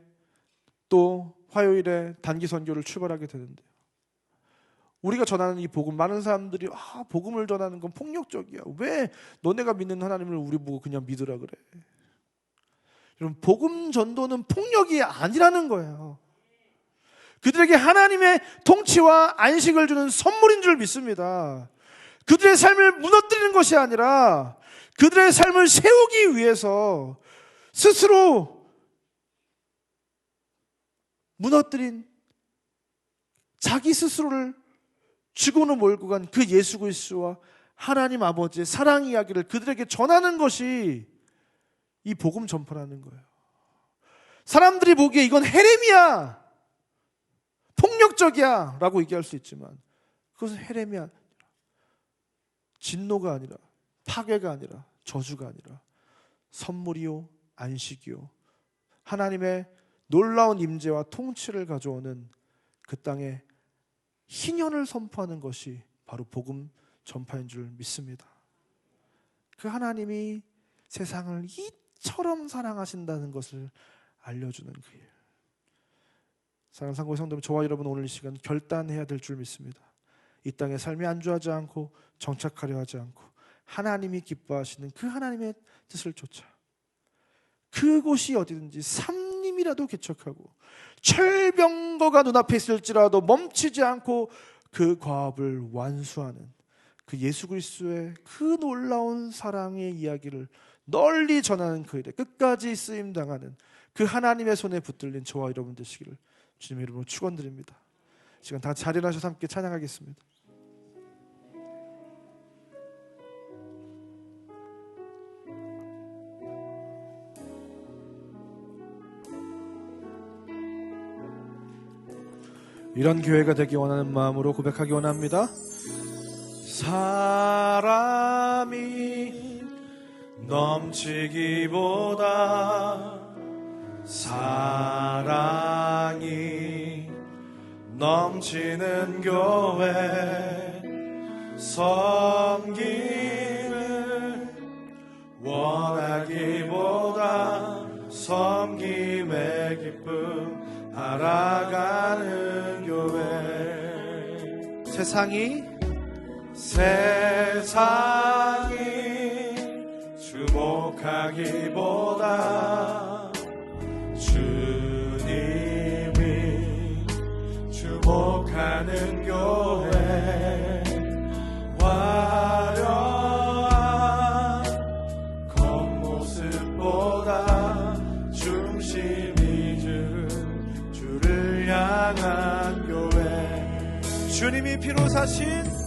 또 화요일에 단기 선교를 출발하게 되는데요. 우리가 전하는 이 복음, 많은 사람들이 복음을 전하는 건 폭력적이야. 왜 너네가 믿는 하나님을 우리 보고 그냥 믿으라 그래. 여러분, 복음 전도는 폭력이 아니라는 거예요. 그들에게 하나님의 통치와 안식을 주는 선물인 줄 믿습니다. 그들의 삶을 무너뜨리는 것이 아니라 그들의 삶을 세우기 위해서 스스로 무너뜨린 자기 스스로를 죽음으로 몰고 간 그 예수 그리스도와 하나님 아버지의 사랑 이야기를 그들에게 전하는 것이 이 복음 전파라는 거예요. 사람들이 보기에 이건 헤레미야, 폭력적이야 라고 얘기할 수 있지만 그것은 헤레미야, 진노가 아니라, 파괴가 아니라, 저주가 아니라 선물이요 안식이요 하나님의 놀라운 임재와 통치를 가져오는 그 땅에 희년을 선포하는 것이 바로 복음 전파인 줄 믿습니다. 그 하나님이 세상을 이처럼 사랑하신다는 것을 알려주는 그 일. 사랑하는 상고의 성도님, 저와 여러분 오늘 이 시간 결단해야 될 줄 믿습니다. 이 땅에 삶이 안주하지 않고 정착하려 하지 않고 하나님이 기뻐하시는 그 하나님의 뜻을 쫓아 그곳이 어디든지 삼림이라도 개척하고 철병거가 눈앞에 있을지라도 멈추지 않고 그 과업을 완수하는 그 예수 그리스도의 그 놀라운 사랑의 이야기를 널리 전하는 그 일에 끝까지 쓰임당하는 그 하나님의 손에 붙들린 저와 여러분 되시기를 주님의 이름으로 축원드립니다. 시간 다 자리를 하셔서 함께 찬양하겠습니다. 이런 교회가 되기 원하는 마음으로 고백하기 원합니다. 사람이 넘치기보다 사랑이 넘치는 교회, 섬김을 원하기보다 섬김의 기쁨 알아가는 교회. 세상이 주목하기보다 주님이 주목하는 교회, 화려한 겉모습보다 중심이 주를 향한 교회. 주님이 피로 사신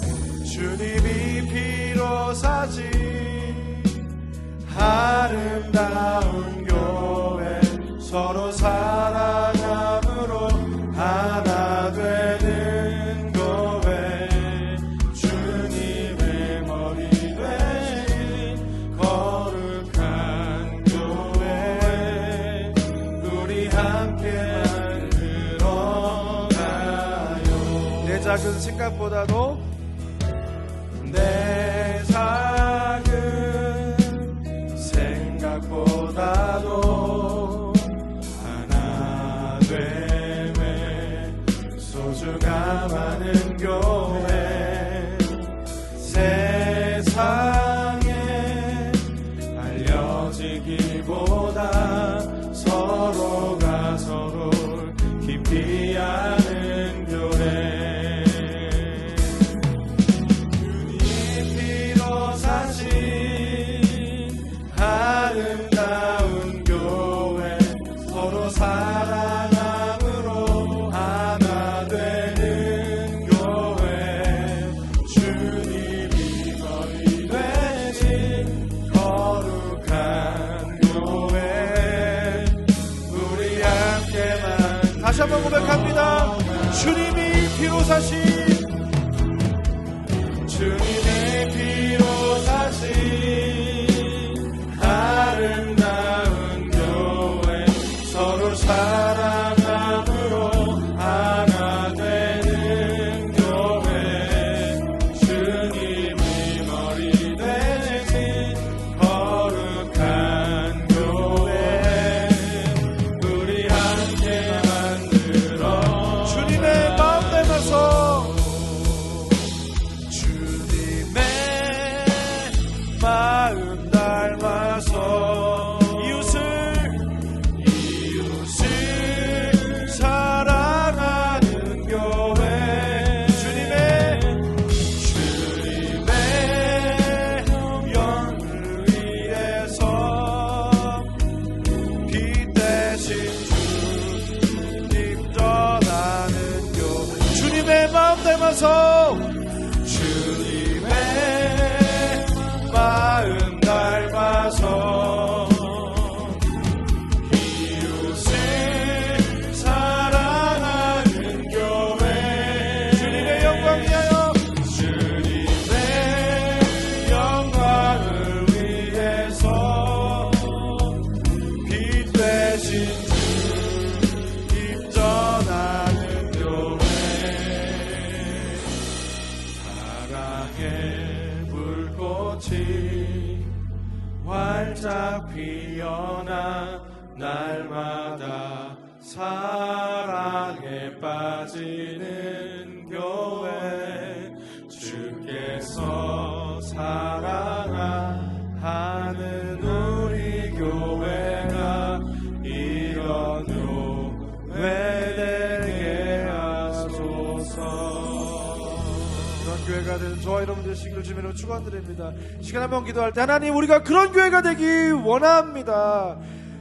아름다운 교회, 서로 사랑함으로 하나 되는 교회, 주님의 머리 되신 거룩한 교회, 우리 함께 만들어가요. 내 작은 생각보다도 내 작은 생각보다도 하나 됨에 소중함하는 교회, 세상에 알려지기보다 서로가 서로를 깊이 아는 교회. 아름다운 교회, 서로 사랑함으로 하나 되는 교회, 주님이 머리 되신 거룩한 교회, 우리 함께만. 다시 한번 고백합니다. 주님이 피로 사신, 주님의 피로 사신 아름다운 교회, 서로 사랑함으로 하나 되는 교회, 주님이 머리 되신 거룩한 교회, 우리 함께 만들어 주님의 마음 닮아서, 주님의 마음 닮아서 이웃을 사랑하는 교회, 주님의 영을 위해서 피 대신 주님 떠나는 교회, 주님의 마음 닮아서, 주님의 땅에 불꽃이 활짝 피어나 날마다 사랑에 빠지는 교회, 주께서 사랑하는 우리 교회가 이런 교회 되게 하소서. 그런 교회가 되는 저와 여러분 되시기를 주님으로 축원드립니다. 시간 한번 기도할 때 하나님, 우리가 그런 교회가 되기 원합니다.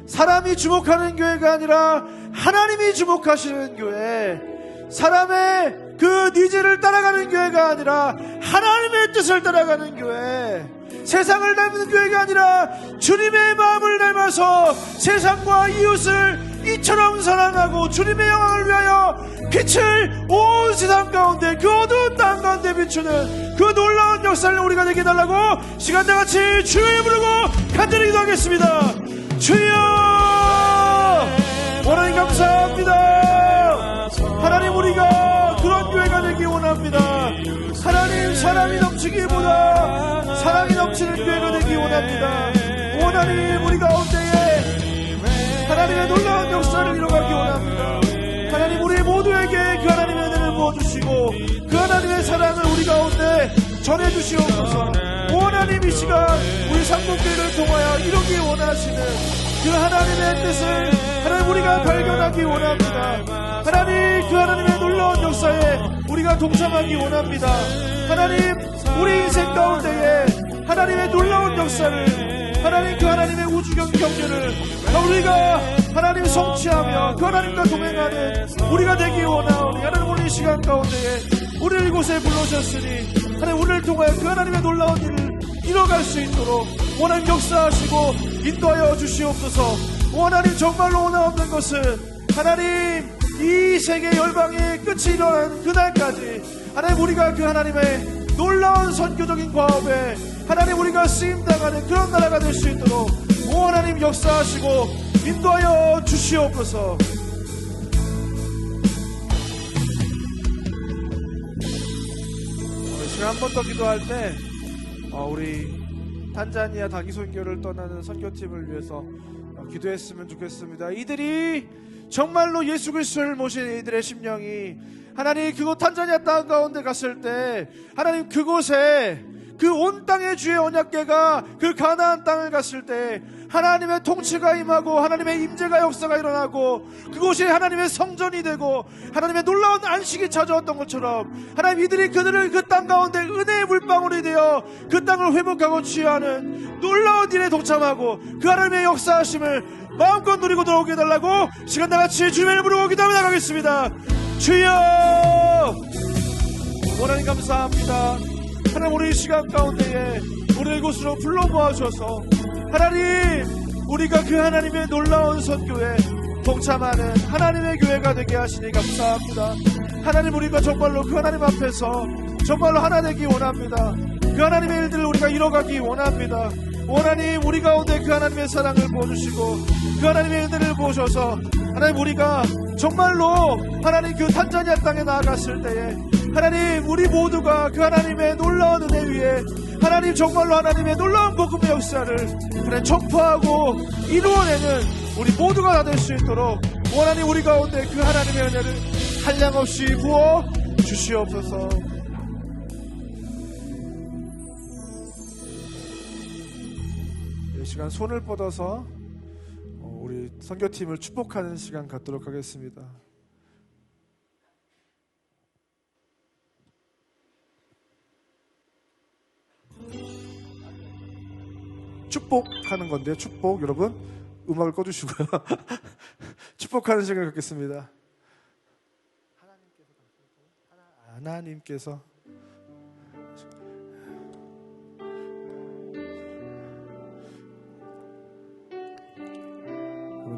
사람이 주목하는 교회가 아니라 하나님이 주목하시는 교회, 사람의 그 니즈를 따라가는 교회가 아니라 하나님의 뜻을 따라가는 교회, 세상을 닮는 교회가 아니라 주님의 마음을 닮아서 세상과 이웃을 이처럼 사랑하고 주님의 영광을 위하여 빛을 온 세상 가운데, 그 어두운 땅 가운데 비추는 그 놀라운 역사를 우리가 되게 해달라고 시간 다같이 주여 부르고 간절히 기도하겠습니다. 주여, 하나님 감사합니다. 하나님, 우리가 그런 교회가 되기 원합니다. 하나님, 사랑이 넘치기보다 사랑이 넘치는 교회가 되기 원합니다. 하나님, 우리 가운데에 하나님의 놀라운 역사를 이뤄가기 원합니다. 하나님, 우리 모두에게 그 하나님의 은혜를 부어주시고 그 하나님의 사랑을 우리 가운데 전해주시옵소서. 하나님, 이 시간 우리 삼국교회를 통하여 이루기 원하시는 그 하나님의 뜻을 하나님 우리가 발견하기 원합니다. 하나님, 그 하나님의 놀라운 역사에 우리가 동참하기 원합니다. 하나님, 우리 인생 가운데에 하나님의 놀라운 역사를, 하나님 그 하나님의 우주경 경륜을 우리가 하나님 성취하며 그 하나님과 동행하는 우리가 되기 원하오니, 하나님 오늘 이 시간 가운데에 우리를 이곳에 불러주셨으니 하나님 우리를 통하여 그 하나님의 놀라운 일을 이뤄갈 수 있도록 하나님 역사하시고 인도하여 주시옵소서. 하나님, 정말로 원하옵는 것은 하나님 이 세계 열방의 끝이 일어난 그날까지 하나님 우리가 그 하나님의 놀라운 선교적인 과업에 하나님 우리가 쓰임당하는 그런 나라가 될 수 있도록 하나님 역사하시고 인도하여 주시옵소서. 한 번 더 기도할 때 우리 탄자니아 다기선교를 떠나는 선교팀을 위해서 기도했으면 좋겠습니다. 이들이 정말로 예수 그리스도를 모신 이들의 심령이 하나님 그곳 탄자니아 땅 가운데 갔을 때 하나님 그곳에 그 온 땅의 주의 언약궤가 그 가나안 땅을 갔을 때 하나님의 통치가 임하고 하나님의 임재가 역사가 일어나고 그곳이 하나님의 성전이 되고 하나님의 놀라운 안식이 찾아왔던 것처럼 하나님 이들이 그들을 그 땅 가운데 은혜의 물방울이 되어 그 땅을 회복하고 치유하는 놀라운 일에 동참하고 그 하나님의 역사하심을 마음껏 누리고 돌아오게 해달라고 시간 다같이 주님을 부르고 기도하며 나가겠습니다. 주여, 하나님 감사합니다. 하나님, 우리 이 시간 가운데에 우리를 이곳으로 불러 모아주셔서 하나님 우리가 그 하나님의 놀라운 선교에 동참하는 하나님의 교회가 되게 하시니 감사합니다. 하나님, 우리가 정말로 그 하나님 앞에서 정말로 하나 되기 원합니다. 그 하나님의 일들을 우리가 이뤄가기 원합니다. 하나님, 우리 가운데 그 하나님의 사랑을 부어주시고 그 하나님의 은혜를 부어셔서 하나님 우리가 정말로 하나님 그 탄자니아 땅에 나아갔을 때에 하나님 우리 모두가 그 하나님의 놀라운 은혜 위에 하나님 정말로 하나님의 놀라운 복음의 역사를 하나님 전파하고 이루어내는 우리 모두가 다 될 수 있도록 하나님 우리 가운데 그 하나님의 은혜를 한량없이 부어 주시옵소서. 이 시간 손을 뻗어서 우리 선교팀을 축복하는 시간 갖도록 하겠습니다. 축복하는 건데요. 축복, 여러분 음악을 꺼주시고요. 축복하는 시간 갖겠습니다. 하나님께서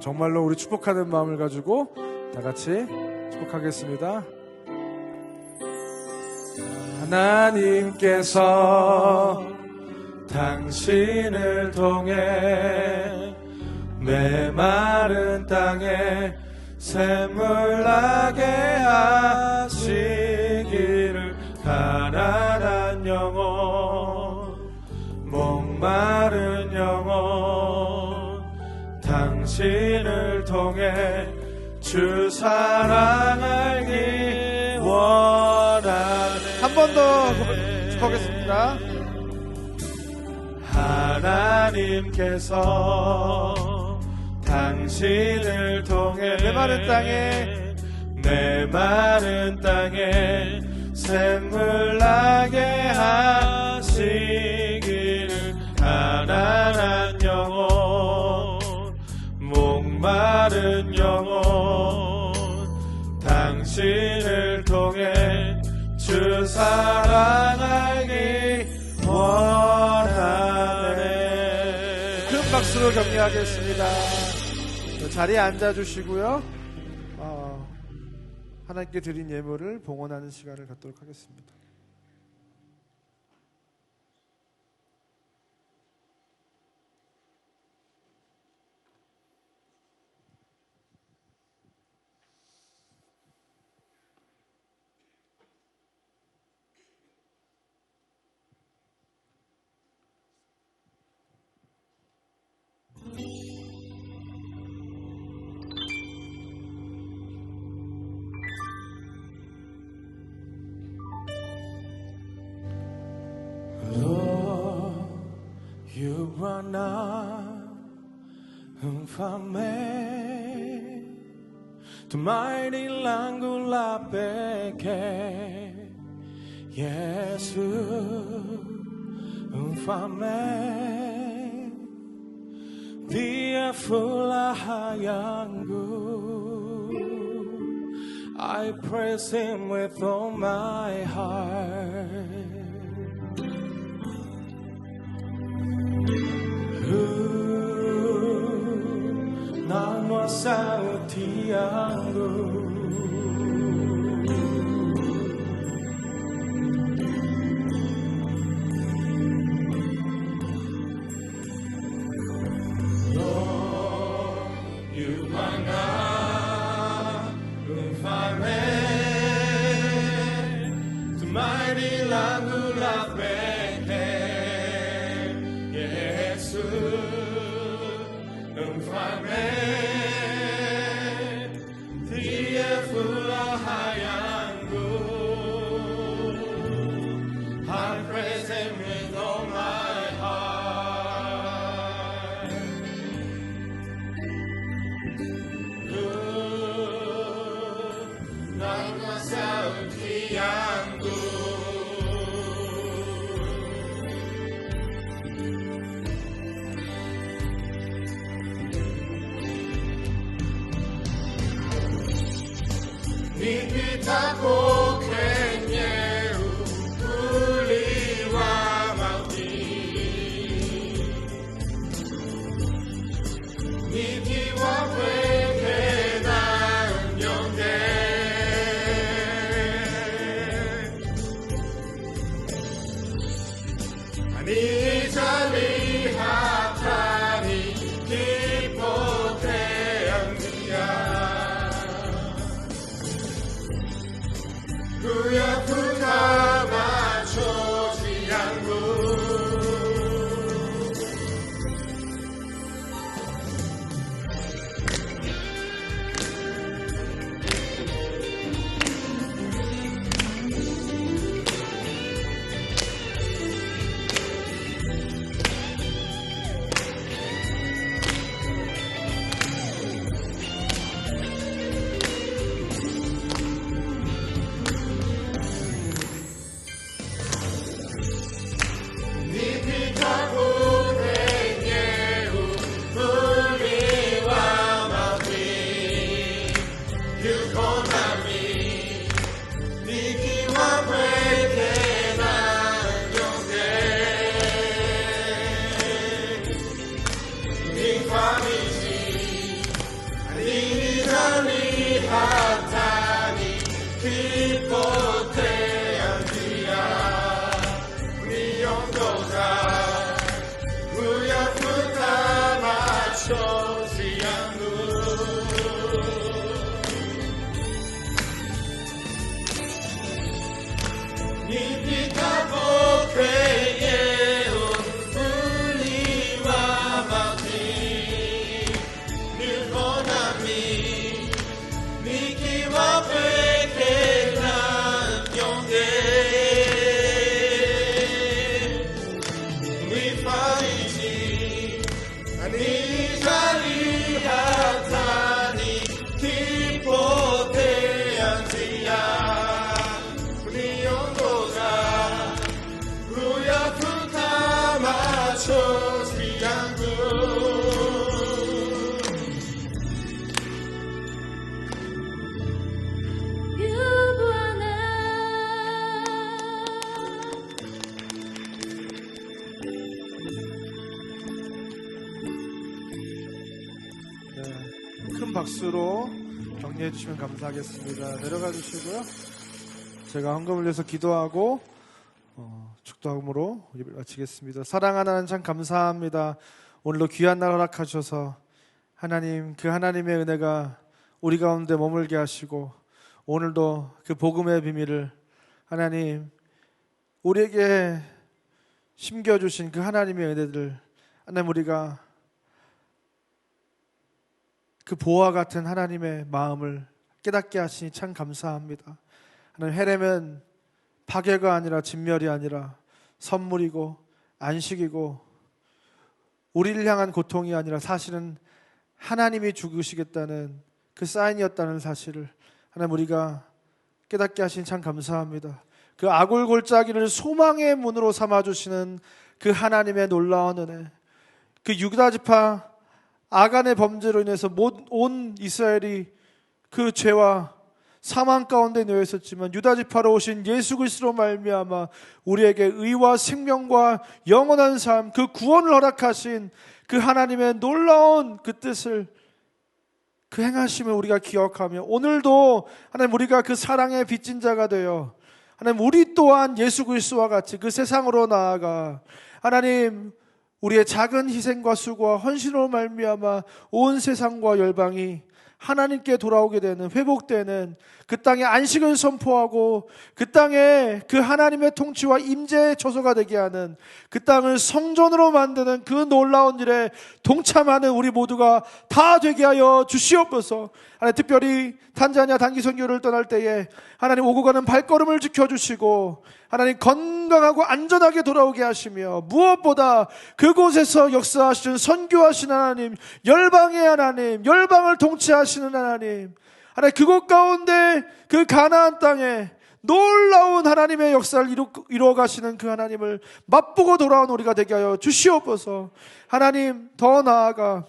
정말로 우리 축복하는 마음을 가지고 다 같이 축복하겠습니다. 하나님께서 당신을 통해 메마른 땅에 샘물 나게 하시기를 가난한 영혼 주 사랑 알기 원하네. 한 번 더 축복하겠습니다. 하나님께서 당신을 통해 내 마른 땅에 샘물 나게 하시기를. 가난한 영혼, 목마른 영혼, 당신을 통해 주 사랑 알기 원하네. 큰 박수로 격려하겠습니다. 자리에 앉아주시고요. 하나님께 드린 예물을 봉헌하는 시간을 갖도록 하겠습니다. Tumaini langu la pekee, Yesu mfalme, ndiye furaha yangu. I praise him with all my heart. Nama sauti yangu, nipitapo kwenye uvuli wa mauti, nikiwa peke na mnyonge, anijali hata nikipotea njia, kuyafuta machozi yangu. 큰 박수로 격려해 주시면 감사하겠습니다. 내려가 주시고요. 제가 헌금을 위해서 기도하고 축도함으로 예배를 마치겠습니다. 사랑하는 하나님 참 감사합니다. 오늘도 귀한 날 허락하셔서 하나님, 그 하나님의 은혜가 우리 가운데 머물게 하시고 오늘도 그 복음의 비밀을 하나님 우리에게 심겨주신 그 하나님의 은혜들, 하나님 우리가 그 보화 같은 하나님의 마음을 깨닫게 하시니 참 감사합니다. 하나님, 헤렘은 파괴가 아니라 진멸이 아니라 선물이고 안식이고 우리를 향한 고통이 아니라 사실은 하나님이 죽으시겠다는 그 사인이었다는 사실을 하나님 우리가 깨닫게 하시니 참 감사합니다. 그 아골골짜기를 소망의 문으로 삼아주시는 그 하나님의 놀라운 은혜, 그 유다 지파 아간의 범죄로 인해서 온 이스라엘이 그 죄와 사망 가운데 놓여 있었지만 유다 지파로 오신 예수 그리스도로 말미암아 우리에게 의와 생명과 영원한 삶, 그 구원을 허락하신 그 하나님의 놀라운 그 뜻을, 그 행하심을 우리가 기억하며 오늘도 하나님 우리가 그 사랑의 빚진 자가 되어 하나님 우리 또한 예수 그리스도와 같이 그 세상으로 나아가 하나님 우리의 작은 희생과 수고와 헌신으로 말미암아 온 세상과 열방이 하나님께 돌아오게 되는, 회복되는 그 땅에 안식을 선포하고 그 땅에 그 하나님의 통치와 임재의 처소가 되게 하는, 그 땅을 성전으로 만드는 그 놀라운 일에 동참하는 우리 모두가 다 되게 하여 주시옵소서. 하나님, 특별히 탄자니아 단기 선교를 떠날 때에 하나님 오고 가는 발걸음을 지켜주시고 하나님 건강하고 안전하게 돌아오게 하시며 무엇보다 그곳에서 역사하시는 선교하시는 하나님, 열방의 하나님, 열방을 통치하시는 하나님, 하나님 그곳 가운데 그 가나안 땅에 놀라운 하나님의 역사를 이루어 가시는 그 하나님을 맛보고 돌아온 우리가 되게 하여 주시옵소서. 하나님, 더 나아가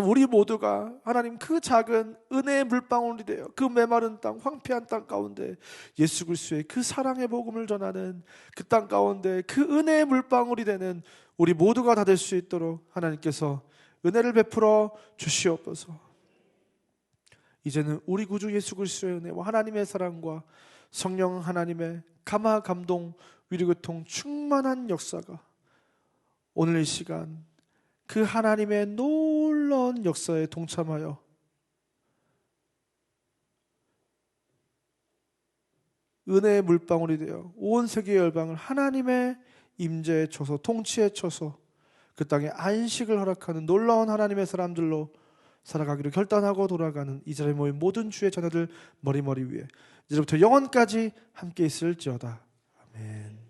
우리 모두가 하나님 그 작은 은혜의 물방울이 되어 그 메마른 땅, 황폐한 땅 가운데 예수 그리스도의 그 사랑의 복음을 전하는 그 땅 가운데 그 은혜의 물방울이 되는 우리 모두가 다 될 수 있도록 하나님께서 은혜를 베풀어 주시옵소서. 이제는 우리 구주 예수 그리스도의 은혜와 하나님의 사랑과 성령 하나님의 감화, 감동, 위로교통 충만한 역사가 오늘 이 시간 그 하나님의 놀라운 역사에 동참하여 은혜의 물방울이 되어 온 세계 열방을 하나님의 임재에 쳐서, 통치에 쳐서 그 땅에 안식을 허락하는 놀라운 하나님의 사람들로 살아가기로 결단하고 돌아가는 이 자리에 모인 모든 주의 자녀들 머리머리 위에 이제부터 영원까지 함께 있을지어다. 아멘.